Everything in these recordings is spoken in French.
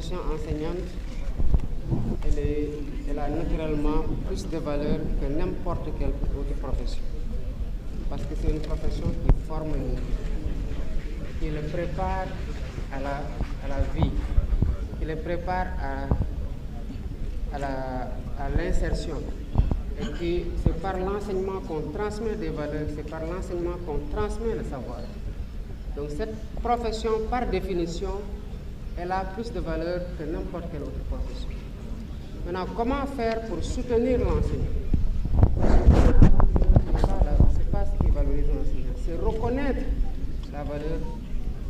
profession enseignante, elle a naturellement plus de valeur que n'importe quelle autre profession. Parce que c'est une profession qui forme les gens, qui les prépare à la vie, qui les prépare à l'insertion. Et que c'est par l'enseignement qu'on transmet des valeurs, c'est par l'enseignement qu'on transmet le savoir. Donc cette profession, par définition, elle a plus de valeur que n'importe quelle autre profession. Maintenant, comment faire pour soutenir l'enseignant? C'est pas ce qui valorise l'enseignant, c'est reconnaître la valeur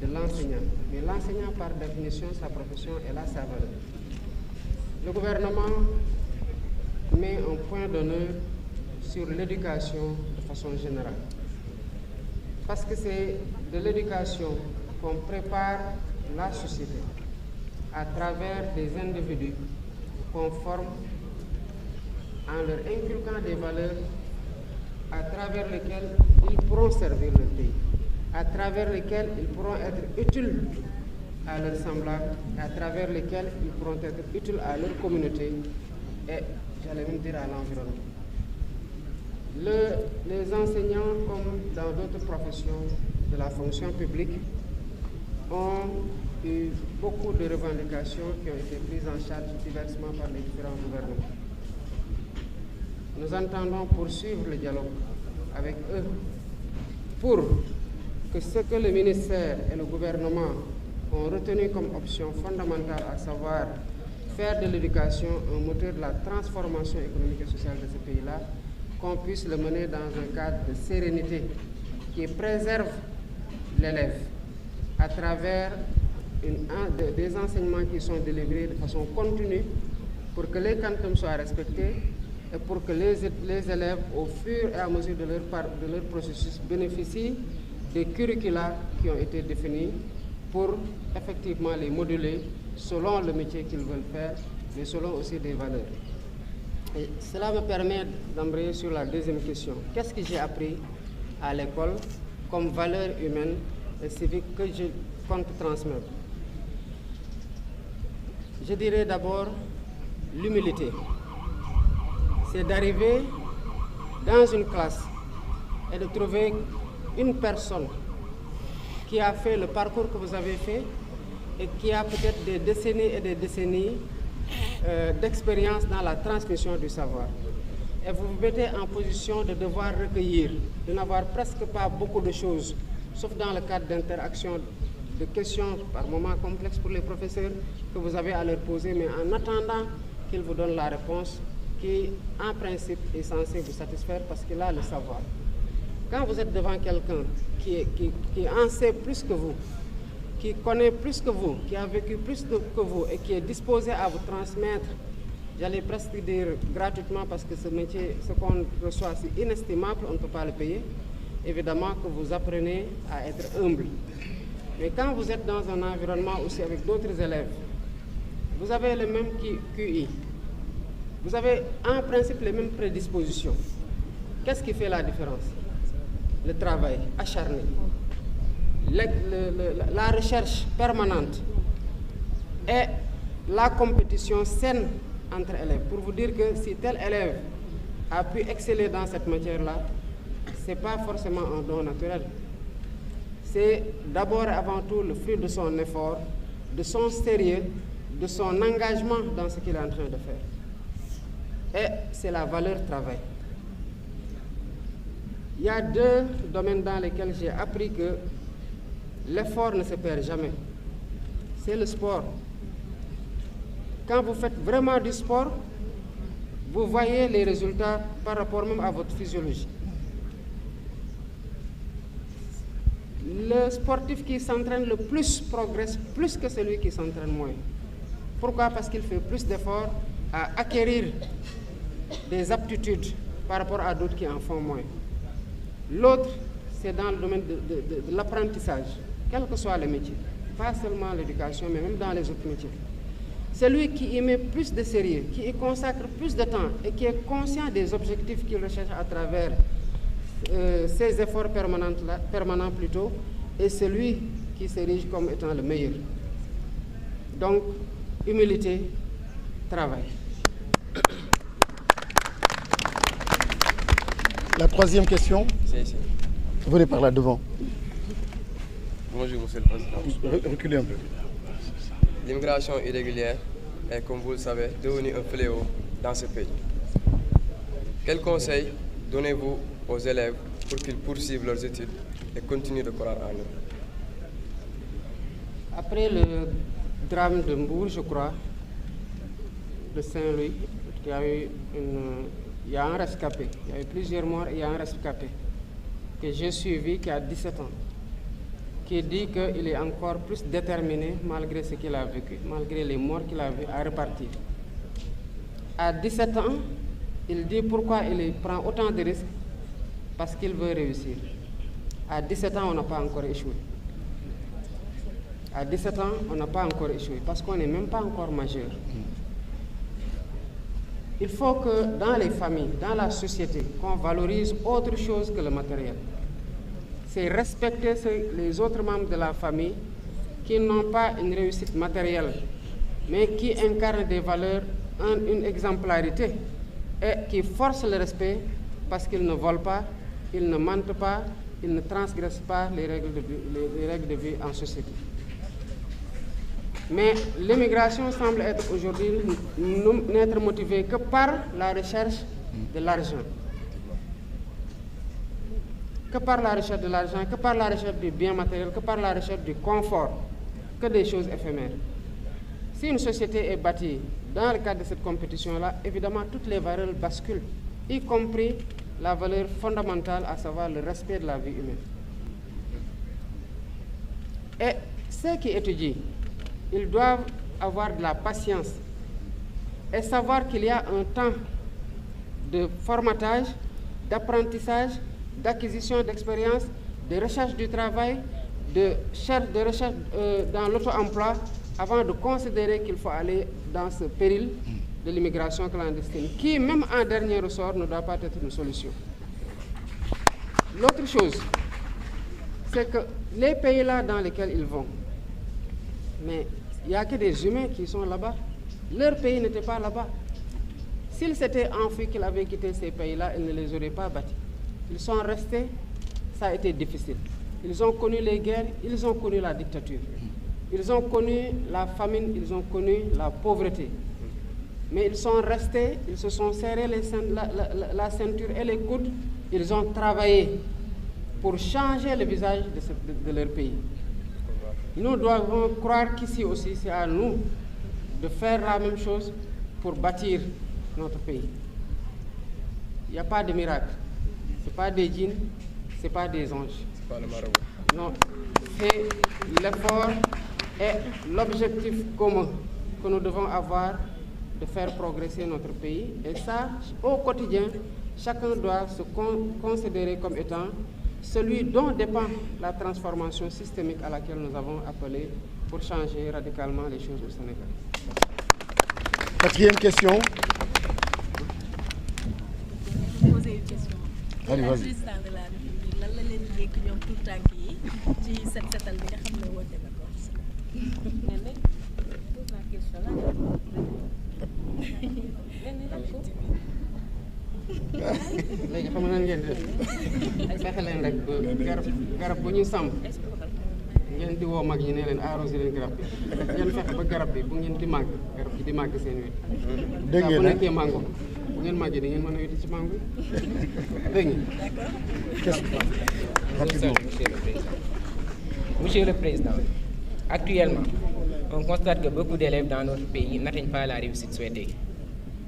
de l'enseignant. Mais l'enseignant, par définition, sa profession, elle a sa valeur. Le gouvernement met un point d'honneur sur l'éducation de façon générale. Parce que c'est de l'éducation qu'on prépare la société à travers des individus qu'on forme en leur inculquant des valeurs à travers lesquelles ils pourront servir le pays, à travers lesquelles ils pourront être utiles à leurs semblables, à travers lesquels ils pourront être utiles à leur communauté et, j'allais même dire, à l'environnement. Les enseignants, comme dans d'autres professions de la fonction publique, ont eu beaucoup de revendications qui ont été prises en charge diversement par les différents gouvernements. Nous entendons poursuivre le dialogue avec eux pour que ce que le ministère et le gouvernement ont retenu comme option fondamentale, à savoir faire de l'éducation un moteur de la transformation économique et sociale de ce pays-là, qu'on puisse le mener dans un cadre de sérénité qui préserve l'élève à travers des enseignements qui sont délivrés de façon continue pour que les quantums soient respectés et pour que les élèves, au fur et à mesure de leur processus, bénéficient des curricula qui ont été définis pour effectivement les moduler selon le métier qu'ils veulent faire, mais selon aussi des valeurs. Et cela me permet d'embrayer sur la deuxième question. Qu'est-ce que j'ai appris à l'école comme valeur humaine et civique que je compte transmettre? Je dirais d'abord l'humilité. C'est d'arriver dans une classe et de trouver une personne qui a fait le parcours que vous avez fait et qui a peut-être des décennies et des décennies d'expérience dans la transmission du savoir. Et vous vous mettez en position de devoir recueillir, de n'avoir presque pas beaucoup de choses, sauf dans le cadre d'interactions, de questions par moments complexes pour les professeurs que vous avez à leur poser, mais en attendant qu'ils vous donnent la réponse qui, en principe, est censée vous satisfaire parce qu'il a le savoir. Quand vous êtes devant quelqu'un qui en sait plus que vous, qui connaît plus que vous, qui a vécu plus que vous et qui est disposé à vous transmettre, j'allais presque dire gratuitement parce que ce métier, ce qu'on reçoit, c'est inestimable, on ne peut pas le payer, évidemment que vous apprenez à être humble. Mais quand vous êtes dans un environnement aussi avec d'autres élèves, vous avez le même QI, vous avez en principe les mêmes prédispositions. Qu'est-ce qui fait la différence? Le travail acharné, la recherche permanente et la compétition saine entre élèves. Pour vous dire que si tel élève a pu exceller dans cette matière-là, ce n'est pas forcément un don naturel. C'est d'abord et avant tout le fruit de son effort, de son sérieux, de son engagement dans ce qu'il est en train de faire. Et c'est la valeur travail. Il y a deux domaines dans lesquels j'ai appris que l'effort ne se perd jamais. C'est le sport. Quand vous faites vraiment du sport, vous voyez les résultats par rapport même à votre physiologie. Le sportif qui s'entraîne le plus progresse plus que celui qui s'entraîne moins. Pourquoi? Parce qu'il fait plus d'efforts à acquérir des aptitudes par rapport à d'autres qui en font moins. L'autre, c'est dans le domaine de l'apprentissage, quel que soit le métier, pas seulement l'éducation, mais même dans les autres métiers. Celui qui y met plus de sérieux, qui y consacre plus de temps et qui est conscient des objectifs qu'il recherche à travers ses efforts permanents plutôt, est celui qui s'érige comme étant le meilleur. Donc, humilité, travail. La troisième question. Si. Venez par là devant. Bonjour, Monsieur le Président. Reculez un peu. L'immigration irrégulière est, comme vous le savez, devenue un fléau dans ce pays. Quels conseils donnez-vous aux élèves pour qu'ils poursuivent leurs études et continuent de croire en eux? Après le drame de Mbour, je crois, de Saint-Louis, il y a un rescapé. Il y a eu plusieurs morts et il y a un rescapé que j'ai suivi qui a 17 ans, qui dit qu'il est encore plus déterminé malgré ce qu'il a vécu, malgré les morts qu'il a vu, à repartir. À 17 ans, il dit pourquoi il prend autant de risques, parce qu'il veut réussir. À 17 ans, on n'a pas encore échoué. À 17 ans, on n'a pas encore échoué, parce qu'on n'est même pas encore majeur. Il faut que dans les familles, dans la société, qu'on valorise autre chose que le matériel. C'est respecter les autres membres de la famille qui n'ont pas une réussite matérielle, mais qui incarnent des valeurs, une exemplarité, et qui forcent le respect parce qu'ils ne volent pas, ils ne mentent pas, ils ne transgressent pas les règles de vie en société. Mais l'immigration semble être aujourd'hui n'être motivée que par la recherche de l'argent. Que par la recherche de l'argent, que par la recherche du bien matériel, que par la recherche du confort, que des choses éphémères. Si une société est bâtie dans le cadre de cette compétition-là, évidemment, toutes les valeurs basculent, y compris la valeur fondamentale, à savoir le respect de la vie humaine. Et ceux qui étudient, ils doivent avoir de la patience et savoir qu'il y a un temps de formatage, d'apprentissage, d'acquisition d'expérience, de recherche du travail, de recherche dans l'auto-emploi, avant de considérer qu'il faut aller dans ce péril de l'immigration clandestine, qui, même en dernier ressort, ne doit pas être une solution. L'autre chose, c'est que les pays-là dans lesquels ils vont, mais il n'y a que des humains qui sont là-bas. Leur pays n'était pas là-bas. S'ils s'étaient enfuis, qu'ils avaient quitté ces pays-là, ils ne les auraient pas bâtis. Ils sont restés, ça a été difficile. Ils ont connu les guerres, ils ont connu la dictature. Ils ont connu la famine, ils ont connu la pauvreté. Mais ils sont restés, ils se sont serrés la ceinture et les coudes. Ils ont travaillé pour changer le visage de leur pays. Nous devons croire qu'ici aussi, c'est à nous de faire la même chose pour bâtir notre pays. Il n'y a pas de miracle. Ce n'est pas des djinns, ce n'est pas des anges. C'est pas le marabout. Non, c'est l'effort et l'objectif commun que nous devons avoir de faire progresser notre pays. Et ça, au quotidien, chacun doit se considérer comme étant celui dont dépend la transformation systémique à laquelle nous avons appelé pour changer radicalement les choses au Sénégal. Quatrième question. Poser une question. Allez, vas-y. Président de la République, lan la leen yéeg ñoom tout tànk yi ci setal bi nga xam ne woote na ko. Pose la question là. léegi xam nga ngeen def fexe leen rek garab bu ñuy sàmm ngeen di woo mag ñi ne leen arrosé leen garab bi ngeen fexe ba garab bi bu ngeen di màgg garab gi di màgg seen wet. dégg ngeen bu nekkee mango bu ngeen màggee di ngeen mën a weti ci mango yi dégg ngeen. Monsieur le Président, actuellement, on constate que beaucoup d'élèves dans notre pays n'atteignent pas la réussite souhaitée.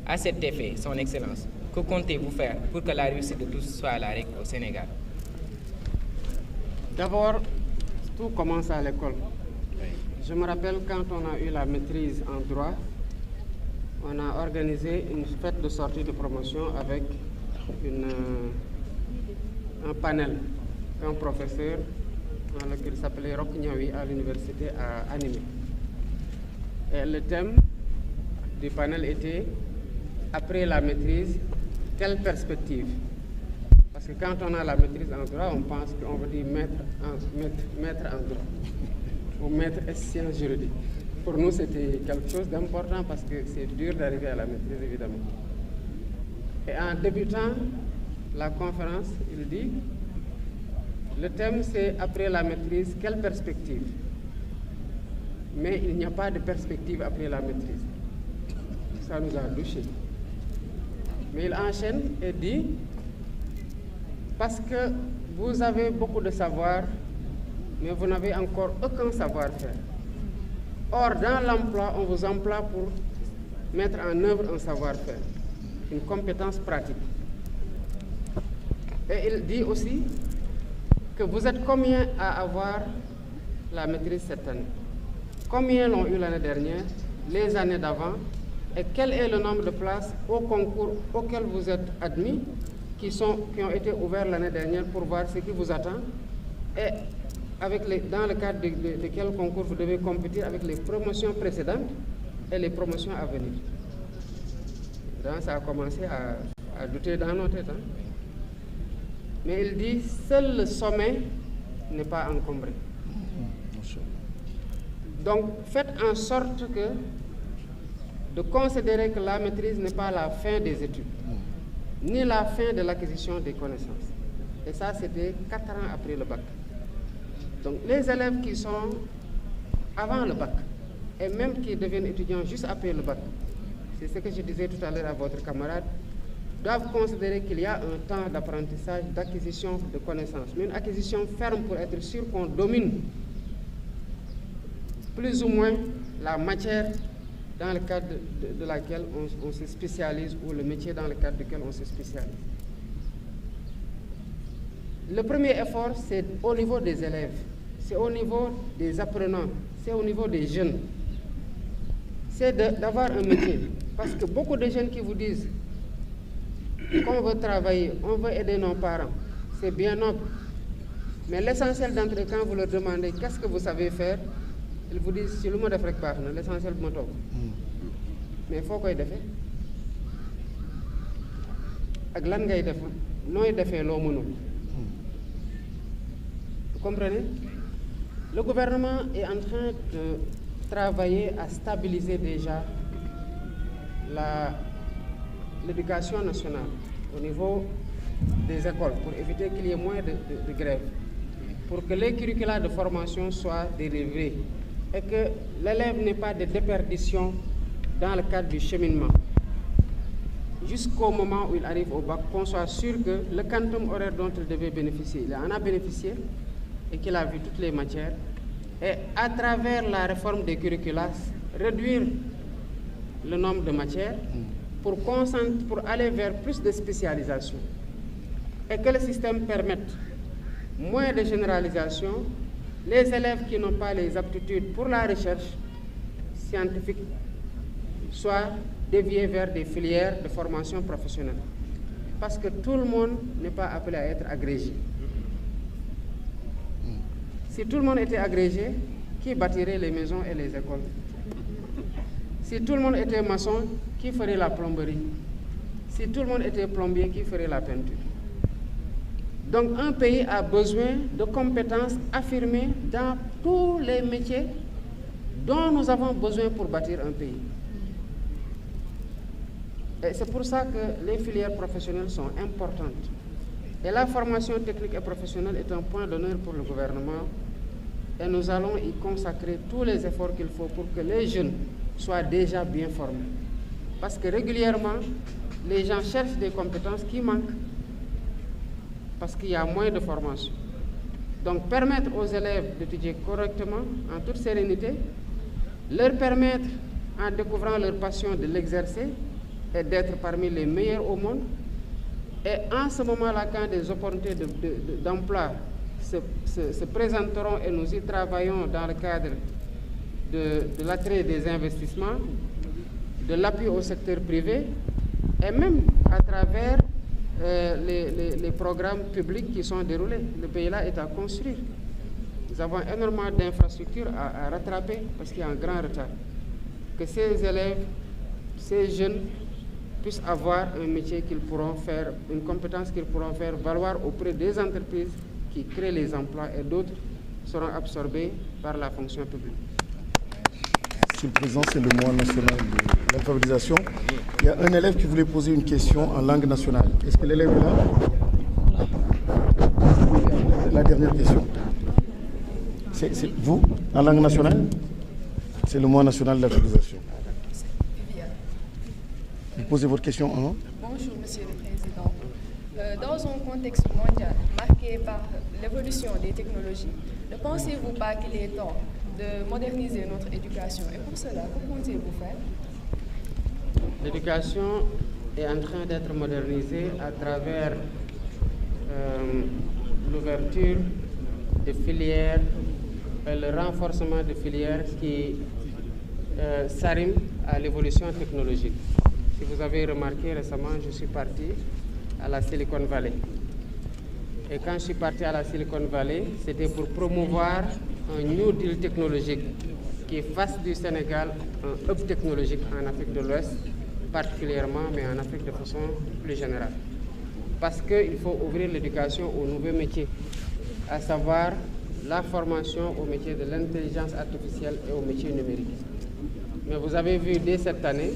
À cet effet, Son Excellence, que comptez-vous faire pour que la réussite de tous soit à la règle au Sénégal? D'abord, tout commence à l'école. Je me rappelle quand on a eu la maîtrise en droit, on a organisé une fête de sortie de promotion avec un panel qu'un professeur qui s'appelait Roch Niawi à l'université a animé. Et le thème du panel était « Après la maîtrise, quelle perspective ?» Parce que quand on a la maîtrise en droit, on pense qu'on veut dire maître en droit ou maître en sciences juridiques. pour nous, c'était quelque chose d'important parce que c'est dur d'arriver à la maîtrise, évidemment. Et en débutant la conférence, il dit, le thème c'est après la maîtrise, quelle perspective? Mais il n'y a pas de perspective après la maîtrise. Ça nous a touchés. Mais il enchaîne et dit, parce que vous avez beaucoup de savoir, mais vous n'avez encore aucun savoir-faire. Or, dans l'emploi, on vous emploie pour mettre en œuvre un savoir-faire, une compétence pratique. Et il dit aussi que vous êtes combien à avoir la maîtrise cette année? Combien l'ont eu l'année dernière, les années d'avant, et quel est le nombre de places au concours auquel vous êtes admis, qui ont été ouverts l'année dernière pour voir ce qui vous attend, et dans le cadre de quel concours vous devez compétir avec les promotions précédentes et les promotions à venir. Donc, ça a commencé à douter dans nos têtes. Hein? Mais il dit, seul le sommet n'est pas encombré. Donc, faites en sorte de considérer que la maîtrise n'est pas la fin des études, ni la fin de l'acquisition des connaissances. Et ça, c'était 4 ans après le bac. Donc, les élèves qui sont avant le bac, et même qui deviennent étudiants juste après le bac, c'est ce que je disais tout à l'heure à votre camarade, doivent considérer qu'il y a un temps d'apprentissage, d'acquisition de connaissances, mais une acquisition ferme pour être sûr qu'on domine plus ou moins la matière dans le cadre de laquelle on se spécialise, ou le métier dans le cadre duquel on se spécialise. Le premier effort, c'est au niveau des élèves, c'est au niveau des apprenants, c'est au niveau des jeunes. C'est d'avoir un métier. Parce que beaucoup de jeunes qui vous disent qu'on veut travailler, on veut aider nos parents, c'est bien noble. Mais l'essentiel d'entre eux, quand vous leur demandez qu'est-ce que vous savez faire, ils vous disent, si le mot de fréquence baax na, l'essentiel bu ma toog. Mais foo koy defee ak lan ngay def nooy defee loo mënul. Vous comprenez? Le gouvernement est en train de travailler à stabiliser déjà l'éducation nationale au niveau des écoles pour éviter qu'il y ait moins de grèves, pour que les curricula de formation soient dérivés et que l'élève n'ait pas de déperdition dans le cadre du cheminement, jusqu'au moment où il arrive au bac, qu'on soit sûr que le quantum horaire dont il devait bénéficier, il en a bénéficié et qu'il a vu toutes les matières, et à travers la réforme des curricula, réduire le nombre de matières pour aller vers plus de spécialisation, et que le système permette moins de généralisation. Les élèves qui n'ont pas les aptitudes pour la recherche scientifique soient déviés vers des filières de formation professionnelle. Parce que tout le monde n'est pas appelé à être agrégé. Si tout le monde était agrégé, qui bâtirait les maisons et les écoles? Si tout le monde était maçon, qui ferait la plomberie? Si tout le monde était plombier, qui ferait la peinture? Donc un pays a besoin de compétences affirmées dans tous les métiers dont nous avons besoin pour bâtir un pays. Et c'est pour ça que les filières professionnelles sont importantes. Et la formation technique et professionnelle est un point d'honneur pour le gouvernement. Et nous allons y consacrer tous les efforts qu'il faut pour que les jeunes soient déjà bien formés. Parce que régulièrement, les gens cherchent des compétences qui manquent. Parce qu'il y a moins de formation. Donc permettre aux élèves d'étudier correctement, en toute sérénité, leur permettre, en découvrant leur passion, de l'exercer et d'être parmi les meilleurs au monde. Et en ce moment-là, quand des opportunités d'emploi se présenteront et nous y travaillons dans le cadre de l'attrait des investissements, de l'appui au secteur privé, et même à travers les programmes publics qui sont déroulés. Le pays-là est à construire. Nous avons énormément d'infrastructures à rattraper parce qu'il y a un grand retard. Que ces élèves, ces jeunes puissent avoir un métier qu'ils pourront faire, une compétence qu'ils pourront faire valoir auprès des entreprises qui créent les emplois, et d'autres seront absorbés par la fonction publique. Monsieur le Président, c'est le mois national de l'alphabétisation. Il y a un élève qui voulait poser une question en langue nationale. Est-ce que l'élève est là? La dernière question. C'est vous, en langue nationale? C'est le mois national de l'alphabétisation. Vous posez votre question en... Bonjour, Monsieur le Président. Dans un contexte mondial marqué par l'évolution des technologies, ne pensez-vous pas qu'il est temps de moderniser notre éducation? Et pour cela, que comptez-vous faire? L'éducation est en train d'être modernisée à travers l'ouverture de filières, le renforcement de filières qui s'arriment à l'évolution technologique. Si vous avez remarqué récemment, je suis parti à la Silicon Valley. Et quand je suis parti à la Silicon Valley, c'était pour promouvoir un New Deal technologique qui fasse du Sénégal un hub technologique en Afrique de l'Ouest, particulièrement, mais en Afrique de façon plus générale. Parce qu'il faut ouvrir l'éducation aux nouveaux métiers, à savoir la formation au métier de l'intelligence artificielle et au métier numérique. Mais vous avez vu dès cette année,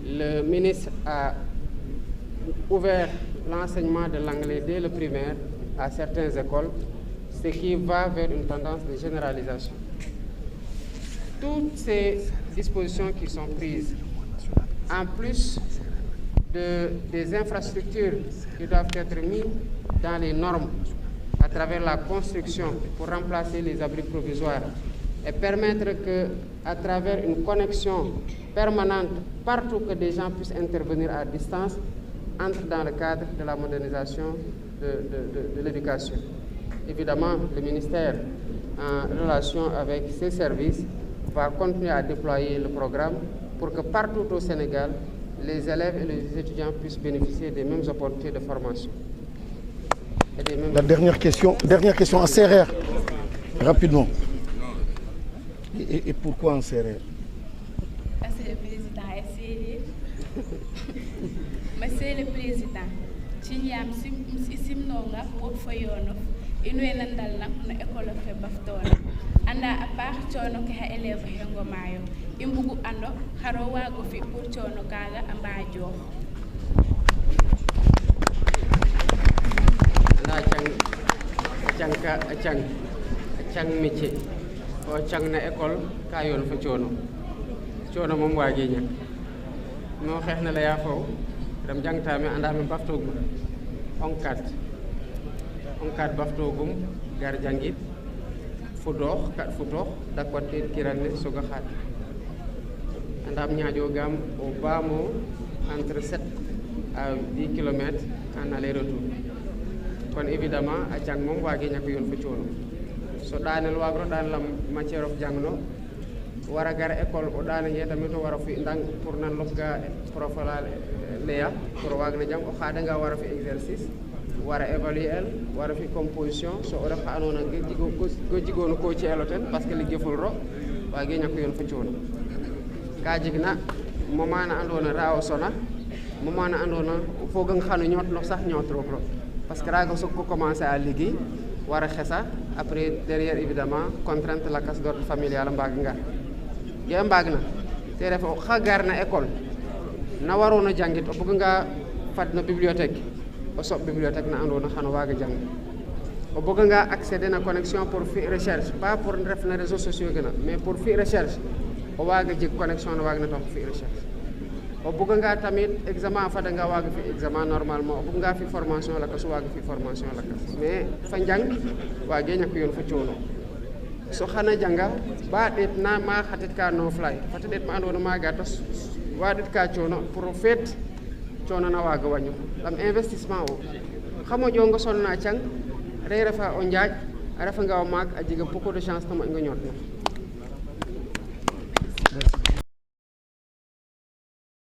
le ministre a ouvert l'enseignement de l'anglais dès le primaire à certaines écoles, ce qui va vers une tendance de généralisation. Toutes ces dispositions qui sont prises, en plus des infrastructures qui doivent être mises dans les normes à travers la construction pour remplacer les abris provisoires et permettre que, à travers une connexion permanente, partout que des gens puissent intervenir à distance, entre dans le cadre de la modernisation de l'éducation. Évidemment, le ministère, en relation avec ses services, va continuer à déployer le programme pour que partout au Sénégal, les élèves et les étudiants puissent bénéficier des mêmes opportunités de formation. La dernière question en CRR, rapidement. Et pourquoi en CRR? Parce que le président est sérieux. Monsieur le Président, Chinyam Simnonga, Wofoyono, Inuenandalna, École de Baftona. Anda à part Chono qui a élève Hengomayo, Imbugu Ando, Harowa Gofi pour Chono Kaga, Ambajo. Chang métier o chang na école ka yoon fa coono moom waage ñak no xeex na la yaa faw dam jangtaame andaame baftogum onkat baftogum gar jangit fudoox kat futoox dakwatte kiranne soga xaat andam ñaajogam o baamo entre 7 à 10 kilomètres en aller-retour. Kon évidemment a jang moom waage ñak yoon fa coono so ɗaanel waagro ɗaan lam matière of jangno wara gara école o ɗaana ye tamit o wara fi ndang pour nan lofga profala leya pour waagna jang o xaadanga wara fi exercice wara évaluer el wara fi composition so o ref xa andoona go jigoonu ko ci elo ten parce que liggeful ro waage ñak yoon fa coono ka jegna moment na andoona ra o sona moment na andoona o fogang xano ñootlox sax ñootroog ro parce que raaga soog ko commencer à liggéey wara xesa après derrière évidemment contrainte la casse d'ordre familiale mbaag ngar ge mbaag na te ref o xa gar na école na waroona jangit o bëgg nga fad na bibliothèque o soɓ bibliothèque na andoona xano waaga jang o bëgg nga accéder na connexion pour fi recherche pas pour ref na réseaux sociaux gëna mais pour fi recherche o waaga jeg connexion na waag na tax fi recherche o bëgg nga tamit examen fada nga waaga fi examen normalement o bëgg nga fi formation la kas waaga fi formation la kas mais fa njang waage ñak yoon fa coono so xana janga ba det na ma xatit ka no fly fata det ma andona maga tos wa det ka coono pour fait coono na waaga wañu lam investissement o xamo jongo sonna cang re refa o njaaj a refa nga o maak a jega beaucoup de chance tamo nga ñoot na